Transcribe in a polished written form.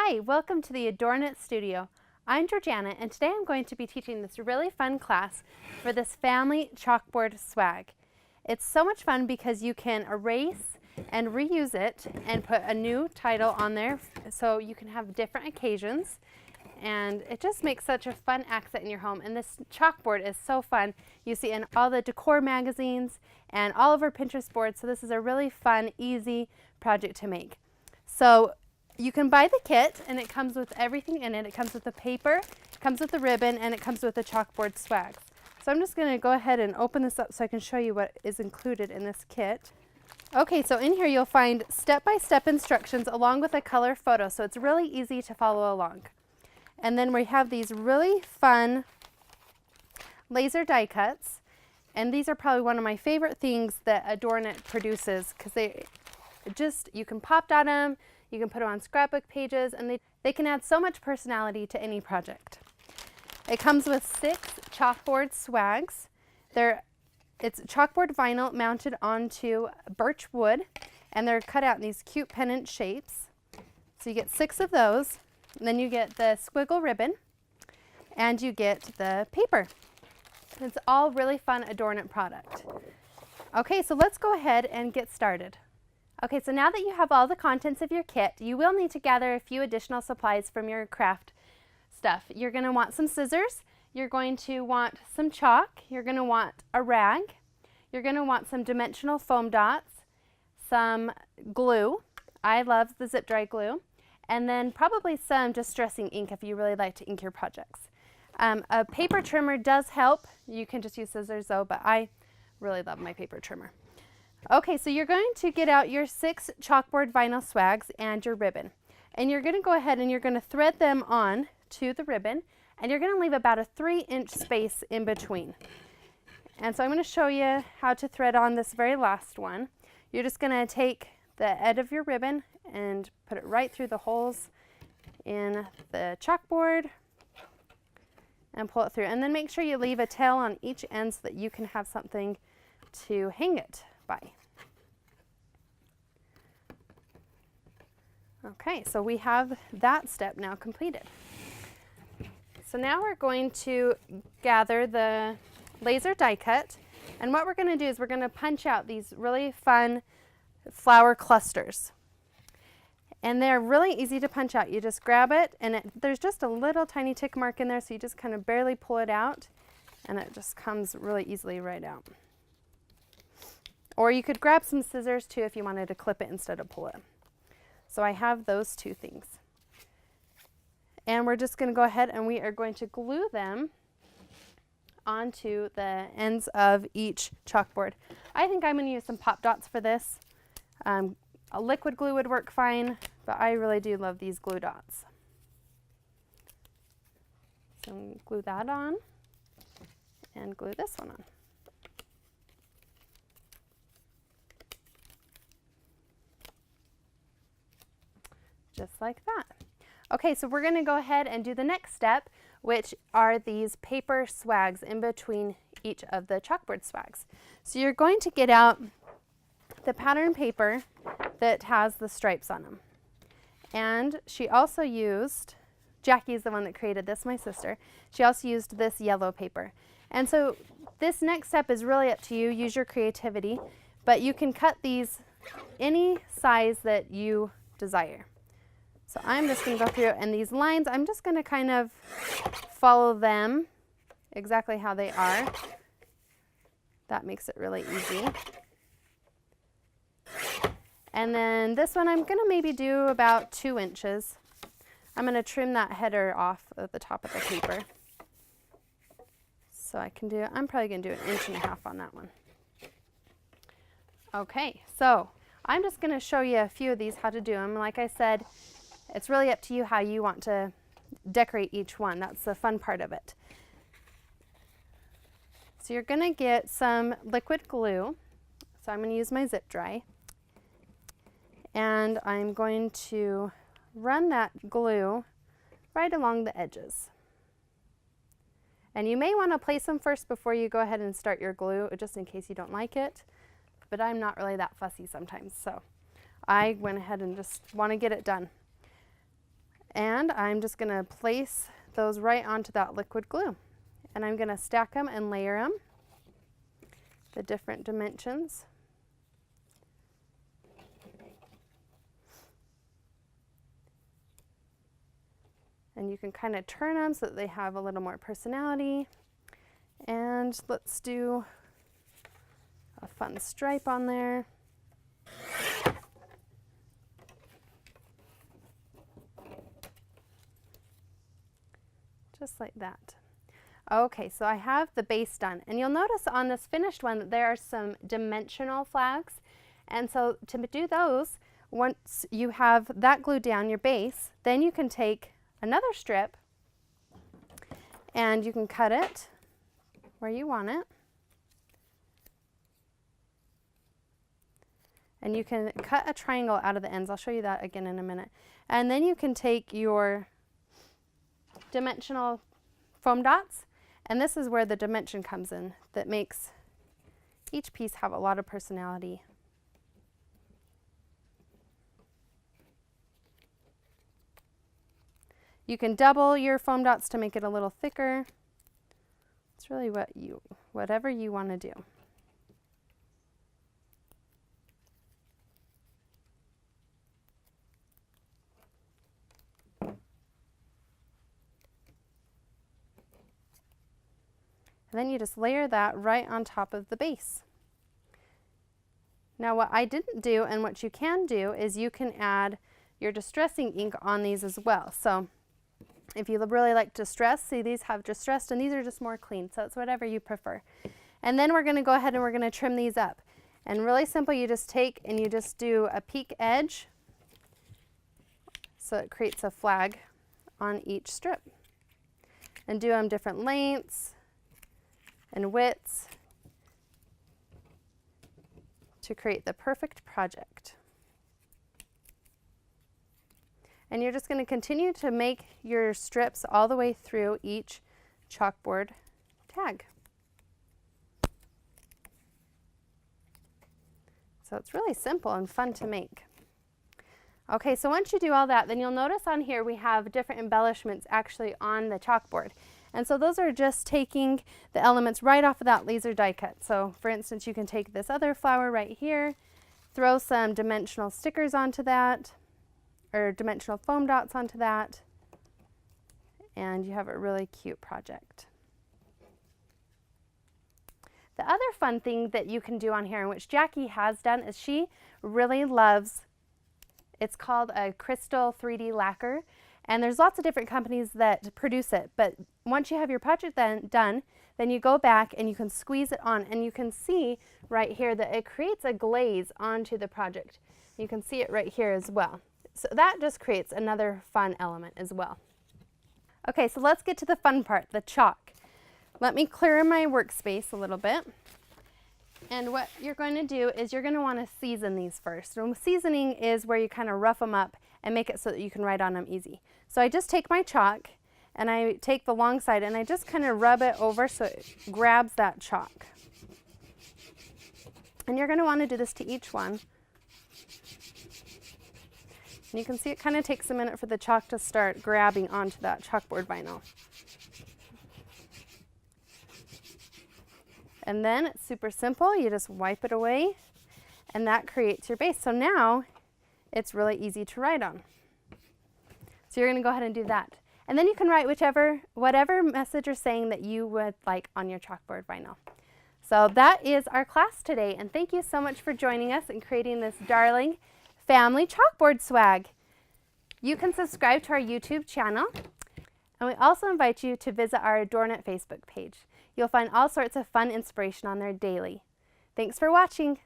Hi, welcome to the ADORNit studio. I'm Georgana, and today I'm going to be teaching this really fun class for this family chalkboard swag. It's so much fun because you can erase and reuse it and put a new title on there so you can have different occasions, and it just makes such a fun accent in your home. And this chalkboard is so fun. You see in all the decor magazines and all of our Pinterest boards, so this is a really fun, easy project to make. So you can buy the kit, and it comes with everything in it. It comes with the paper, it comes with the ribbon, and it comes with the chalkboard swags. So I'm just going to go ahead and open this up so I can show you what is included in this kit. Okay, so in here you'll find step-by-step instructions along with a color photo, so it's really easy to follow along. And then we have these really fun laser die cuts, and these are probably one of my favorite things that ADORNit produces because you can pop dot them, you can put them on scrapbook pages, and they can add so much personality to any project. It comes with 6 chalkboard swags. It's chalkboard vinyl mounted onto birch wood, and they're cut out in these cute pennant shapes. So you get 6 of those, and then you get the squiggle ribbon, and you get the paper. It's all really fun ADORNit product. Okay, so let's go ahead and get started. Okay, so now that you have all the contents of your kit, you will need to gather a few additional supplies from your craft stuff. You're going to want some scissors, you're going to want some chalk, you're going to want a rag, you're going to want some dimensional foam dots, some glue. I love the zip dry glue, and then probably some distressing ink if you really like to ink your projects. A paper trimmer does help. You can just use scissors though, but I really love my paper trimmer. Okay, so you're going to get out your 6 chalkboard vinyl swags and your ribbon. And you're going to go ahead and you're going to thread them on to the ribbon, and you're going to leave about a 3-inch space in between. And so I'm going to show you how to thread on this very last one. You're just going to take the end of your ribbon and put it right through the holes in the chalkboard and pull it through. And then make sure you leave a tail on each end so that you can have something to hang it by. Okay, so we have that step now completed. So now we're going to gather the laser die cut, and what we're going to do is we're going to punch out these really fun flower clusters. And they're really easy to punch out. You just grab it, and there's just a little tiny tick mark in there, so you just kind of barely pull it out, and it just comes really easily right out. Or you could grab some scissors too if you wanted to clip it instead of pull it. So I have those 2 things. And we're just going to go ahead and we are going to glue them onto the ends of each chalkboard. I think I'm going to use some pop dots for this. A liquid glue would work fine, but I really do love these glue dots. So I'm going to glue that on and glue this one on. Just like that. Okay, so we're going to go ahead and do the next step, which are these paper swags in between each of the chalkboard swags. So you're going to get out the pattern paper that has the stripes on them. And she also used, Jackie's the one that created this, my sister, she also used this yellow paper. And so this next step is really up to you, use your creativity, but you can cut these any size that you desire. So I'm just going to go through, and these lines, I'm just going to kind of follow them exactly how they are. That makes it really easy. And then this one I'm going to maybe do about 2 inches. I'm going to trim that header off at the top of the paper. So I'm probably going to do 1.5 inches on that one. Okay, so I'm just going to show you a few of these, how to do them. Like I said, it's really up to you how you want to decorate each one. That's the fun part of it. So you're going to get some liquid glue. So I'm going to use my zip dry. And I'm going to run that glue right along the edges. And you may want to place them first before you go ahead and start your glue, just in case you don't like it. But I'm not really that fussy sometimes, so I went ahead and just want to get it done. And I'm just going to place those right onto that liquid glue. And I'm going to stack them and layer them, the different dimensions. And you can kind of turn them so that they have a little more personality. And let's do a fun stripe on there. Just like that. Okay, so I have the base done. And you'll notice on this finished one that there are some dimensional flags. And so to do those, once you have that glued down, your base, then you can take another strip and you can cut it where you want it. And you can cut a triangle out of the ends. I'll show you that again in a minute. And then you can take your dimensional foam dots, and this is where the dimension comes in that makes each piece have a lot of personality. You can double your foam dots to make it a little thicker. It's really whatever you want to do. And then you just layer that right on top of the base. Now what I didn't do and what you can do is you can add your distressing ink on these as well. So if you really like distress, see these have distressed and these are just more clean. So it's whatever you prefer. And then we're going to go ahead and we're going to trim these up. And really simple, you just take and you just do a peak edge so it creates a flag on each strip. And do them different lengths and widths to create the perfect project. And you're just going to continue to make your strips all the way through each chalkboard tag. So it's really simple and fun to make. Okay, so once you do all that, then you'll notice on here we have different embellishments actually on the chalkboard. And so those are just taking the elements right off of that laser die cut. So for instance, you can take this other flower right here, throw some dimensional stickers onto that, or dimensional foam dots onto that, and you have a really cute project. The other fun thing that you can do on here, and which Jackie has done, is she really loves, it's called a crystal 3D lacquer. And there's lots of different companies that produce it, but once you have your project done, then you go back and you can squeeze it on, and you can see right here that it creates a glaze onto the project. You can see it right here as well. So that just creates another fun element as well. Okay, so let's get to the fun part, the chalk. Let me clear my workspace a little bit. And what you're going to do is you're going to want to season these first. So seasoning is where you kind of rough them up and make it so that you can write on them easy. So I just take my chalk and I take the long side and I just kind of rub it over so it grabs that chalk. And you're going to want to do this to each one. And you can see it kind of takes a minute for the chalk to start grabbing onto that chalkboard vinyl. And then it's super simple. You just wipe it away and that creates your base. So now it's really easy to write on. So you're going to go ahead and do that. And then you can write whatever message or saying that you would like on your chalkboard vinyl. So that is our class today. And thank you so much for joining us and creating this darling family chalkboard swag. You can subscribe to our YouTube channel. And we also invite you to visit our ADORNit Facebook page. You'll find all sorts of fun inspiration on there daily. Thanks for watching.